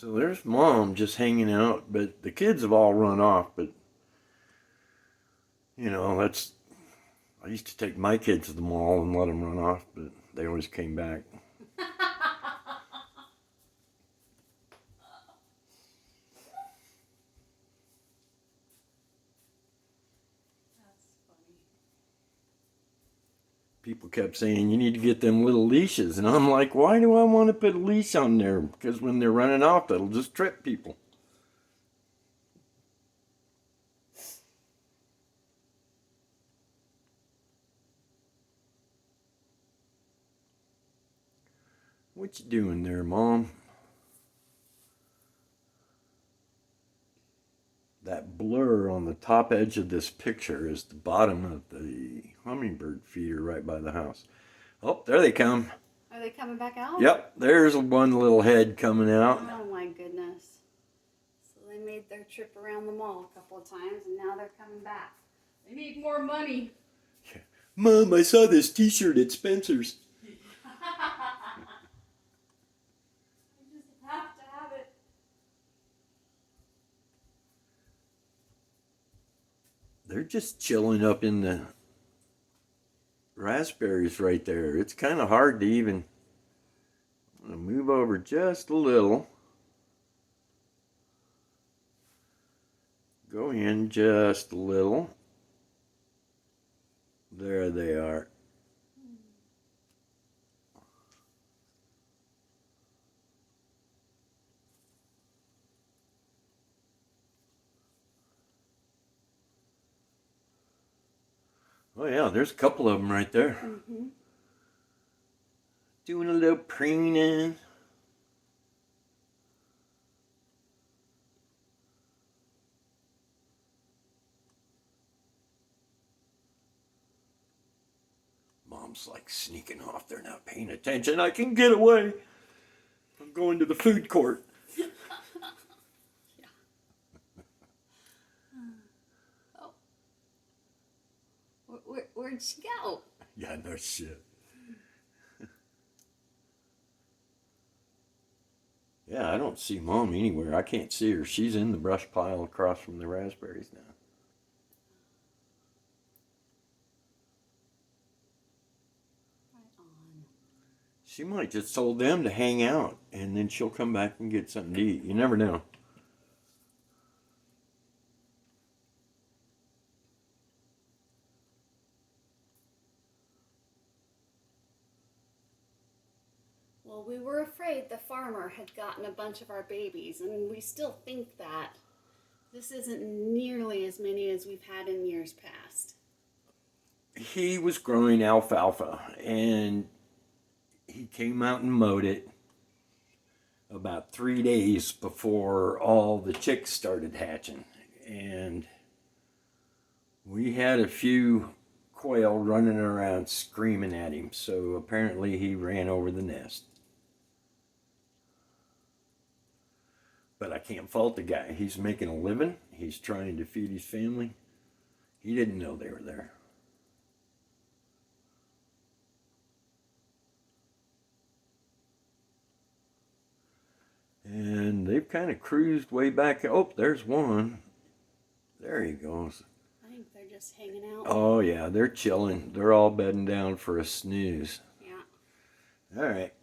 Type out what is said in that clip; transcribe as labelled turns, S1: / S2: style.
S1: So there's Mom just hanging out, but the kids have all run off. But, you know, I used to take my kids to the mall and let them run off, but they always came back. People kept saying, you need to get them little leashes. And I'm like, why do I want to put a leash on there? Because when they're running off, that'll just trip people. What you doing there, Mom? That blur on the top edge of this picture is the bottom of the hummingbird feeder right by the house. Oh, there they come.
S2: Are they coming back out?
S1: Yep, there's one little head coming out.
S2: Oh my goodness. So they made their trip around the mall a couple of times and now they're coming back. They need more money.
S1: Yeah. Mom, I saw this t-shirt at Spencer's.
S2: You just have to have it.
S1: They're just chilling up in the raspberries right there. It's kind of hard to even move over just a little. Go in just a little. There they are. Oh yeah, there's a couple of them right there.
S2: Mm-hmm.
S1: Doing a little preening. Mom's like sneaking off. They're not paying attention. I can get away. I'm going to the food court.
S2: Yeah. Oh. Where'd she go?
S1: Yeah, no shit. Yeah, I don't see Mom anywhere. I can't see her. She's in the brush pile across from the raspberries now.
S2: Right on.
S1: She might just told them to hang out, and then she'll come back and get something to eat. You never know.
S2: Well, we were afraid the farmer had gotten a bunch of our babies, and we still think that. This isn't nearly as many as we've had in years past.
S1: He was growing alfalfa, and he came out and mowed it about 3 days before all the chicks started hatching. And we had a few quail running around screaming at him, so apparently he ran over the nest. But I can't fault the guy. He's making a living. He's trying to feed his family. He didn't know they were there. And they've kind of cruised way back. Oh, there's one. There he goes.
S2: I think they're just hanging out.
S1: Oh, yeah, they're chilling. They're all bedding down for a snooze.
S2: Yeah.
S1: All right.